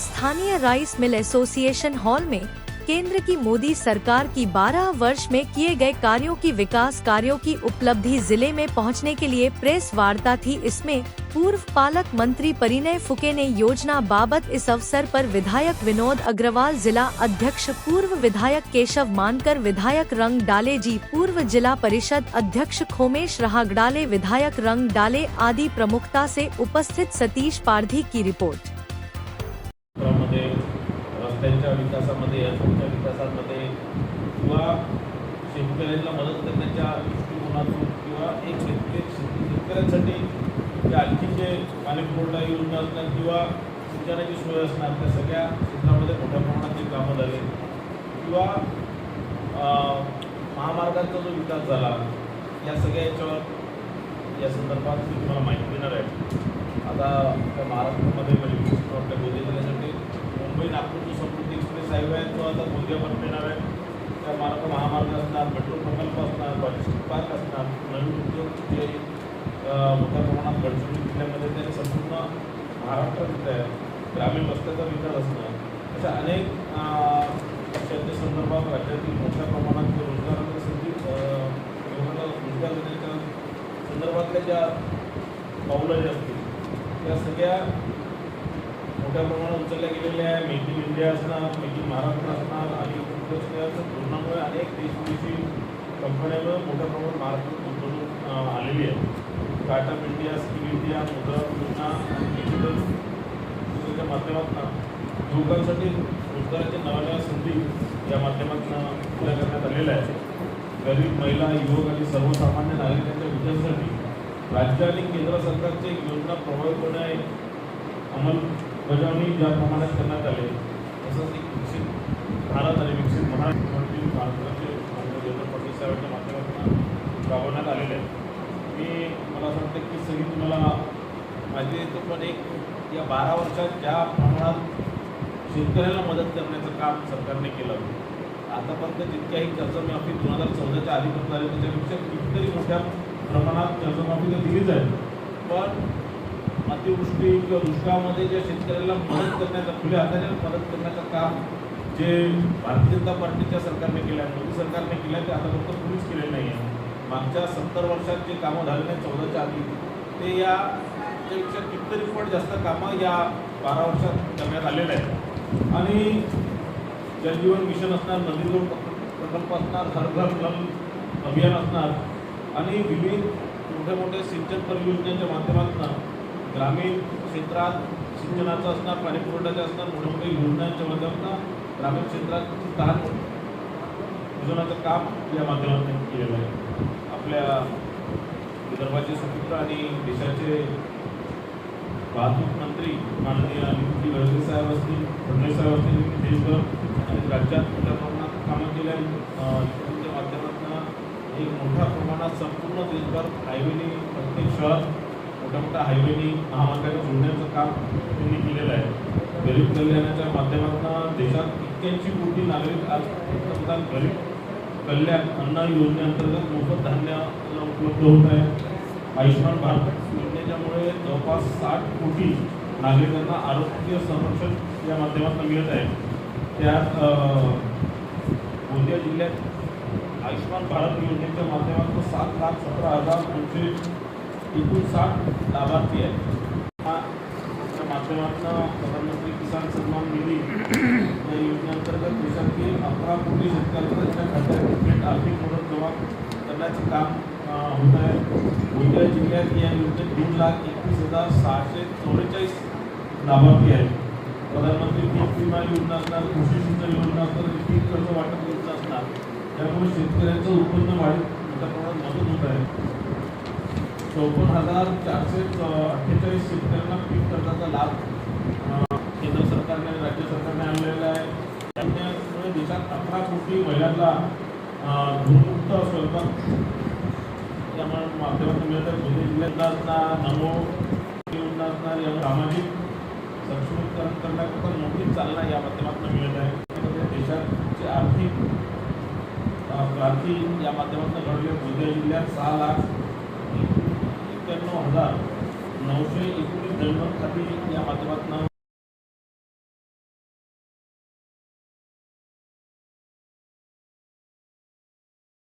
स्थानीय rice mill association hall में केंद्र की मोदी सरकार की 12 वर्ष में किए गए कार्यों की विकास कार्यों की उपलब्धि जिले में पहुंचने के लिए प्रेस वार्ता थी। इसमें पूर्व पालक मंत्री परिणय फुके ने योजना बाबत इस अवसर पर विधायक विनोद अग्रवाल, जिला अध्यक्ष पूर्व विधायक केशव मानकर, विधायक रंग डाले जी, पूर्व जिला परिषद अध्यक्ष खोमेश रहागडाले, विधायक रंग डाले आदि प्रमुखता से उपस्थित। सतीश पारधी की रिपोर्ट। रस्त्यांच्या विकासामध्ये, रस्त्यांच्या विकासामध्ये किंवा शेतकऱ्यांना मदत करण्याच्या दृष्टिकोनातून किंवा एक शेतकऱ्यांसाठी ज्या आणखी जे पाणी पुरवठा योजना असणार किंवा सिंचनाची सोय असणार त्या सगळ्या क्षेत्रामध्ये मोठ्या प्रमाणात जे कामं झाले किंवा महामार्गांचा जो विकास झाला या सगळ्या याच्यावर या संदर्भात मी तुम्हाला माहिती देणार आहे। आता त्या महाराष्ट्रामध्ये म्हणजे आपल्या गोंदिया जिल्ह्यासाठी मुंबई नागपूर जो समृद्धी एक्सप्रेस हायवे आहे तो आता गोंदियापर्यंत येणार आहे। त्या महामार्ग असणार, मेट्रो प्रकल्प असणार, लॉजिस्टिक पार्क असणार, नवीन उद्योग जे मोठ्या प्रमाणात गडचिरोली जिल्ह्यामध्ये त्याने संपूर्ण महाराष्ट्रात येत आहे, ग्रामीण रस्त्याचा विकास असणार, अशा अनेक पक्षांच्या संदर्भात राज्यातील मोठ्या प्रमाणात रोजगाराच्या संधी रोजगार देण्याच्या संदर्भातल्या ज्या पावलं जे असतील त्या सगळ्या मोठ्या प्रमाणात उचलल्या गेलेल्या आहे। मेक इन इंडिया असणार, मेक इन महाराष्ट्र असणार आणि उद्योजकांच्या धोरणामुळे अनेक देशविदेशी कंपन्यांवर मोठ्या प्रमाणात महाराष्ट्रात गुंतवणूक आलेली आहे। स्टार्टअप इंडिया, स्किल इंडिया, मुद्रा योजना आणि डिजिटल योजनेच्या माध्यमातून युवकांसाठी रोजगाराच्या नव्या संधी या माध्यमातून खुल्या करण्यात आलेल्या आहे। गरीब महिला, युवक आणि सर्वसामान्य नागरिकांच्या विकासासाठी राज्य आणि केंद्र सरकारचे योजना प्रभावीपणे अंमलबजावणी ज्या प्रमाणात करण्यात आले तसंच एक विकसित भारत आणि विकसित महाराष्ट्राचे देवेंद्र फडणवीस साहेबांच्या माध्यमातून राबवण्यात आलेले आहे। मला असं वाटतं की सगळी तुम्हाला माहिती देतो, पण एक या 12 वर्षात ज्या प्रमाणात शेतकऱ्यांना मदत करण्याचं काम सरकारने केलं आतापर्यंत जितक्याही कर्जमाफी 2014च्या आधी करता आली त्याच्यापेक्षा कितीतरी मोठ्या प्रमाणात कर्जमाफी तर दिलीच आहे, पण अतिवृष्टी किंवा दुष्काळामध्ये ज्या शेतकऱ्याला मदत करण्याचं खुल्या हाताने मदत करण्याचं काम जे भारतीय जनता पार्टीच्या सरकारने केलं आहे, मोदी सरकारने केलं आहे, ते आतापर्यंत कुणीच केलेलं नाही आहे। मागच्या 70 वर्षात जे कामं झालेले आहेत 14च्या आधी ते याच्यापेक्षा कितीतरी पट जास्त कामं या 12 वर्षात करण्यात आलेलं आहे। आणि जलजीवन मिशन असणार, नदी जोड प्रकल्प असणार, हर घर नल अभियान असणार आणि विविध मोठ्या सिंचन परियोजनांच्या माध्यमातून ग्रामीण क्षेत्रात सिंचनाचं असणार, पाणी पुरवठ्याचं असणार, मोठ्या योजनांच्या माध्यमातून ग्रामीण क्षेत्रात तहान योजनाचं काम या माध्यमातून केलेलं आहे। आपल्या विदर्भाचे सुपुत्र आणि देशाचे वाहतूक मंत्री माननीय नितीन गडकरी साहेब असतील, फडणवीस साहेब असतील, देशभर आणि राज्यात मोठ्या प्रमाणात कामं केल्या त्या माध्यमातून एक मोठ्या प्रमाणात संपूर्ण देशभर हायवेनी प्रत्येक शहर मोठ्या हायवेनी महामार्गाने जोडण्याचं काम त्यांनी केलेलं आहे। गरीब कल्याणाच्या माध्यमातून देशात 81 कोटी नागरिक आज पंतप्रधान गरीब कल्याण अन्न योजनेअंतर्गत मोफत धान्य उपलब्ध होत आहे। आयुष्यमान भारत योजनेच्यामुळे जवळपास 60 कोटी नागरिकांना आरोग्य संरक्षण या माध्यमातून मिळत आहे। त्यात गोंदिया जिल्ह्यात आयुष्यमान भारत योजनेच्या माध्यमातून 7,17,259 लाभार्थी आहेत। त्या माध्यमातून प्रधानमंत्री किसान सन्मान निधी या योजनेअंतर्गत देशातील 11 कोटी शेतकऱ्यांना त्यांच्या खात्यात थेट आर्थिक मदत जमा करण्याचं काम होत आहे। गोंदिया जिल्ह्यात या योजनेत 2,31,644 लाभार्थी आहेत। प्रधानमंत्री पीक विमा योजना असणार, कृषी सिंचन योजना असणार, पीक कर्ज वाटप योजना असणार, त्यामुळे शेतकऱ्यांचं उत्पन्न वाढीत मोठ्या प्रमाणात मदत होत आहे। 54,448 शेतकऱ्यांना पीक कर्जाचा लाभ केंद्र सरकारने आणि राज्य सरकारने आणलेला आहे। त्यामुळे देशात 11 कोटी महिलांना धूममुक्त स्वयंपाक या माध्यमातून मिळत आहे। गोंदिया जिल्ह्यात असणार, नमो योजना असणार, या सामाजिक सक्षमीकरण करण्याकरता मोठी चालना या माध्यमातून मिळत आहे। देशाची आर्थिक क्रांती या माध्यमातून घडली। गोंदिया जिल्ह्यात 6,91,919 जन्म खाती या माध्यमातून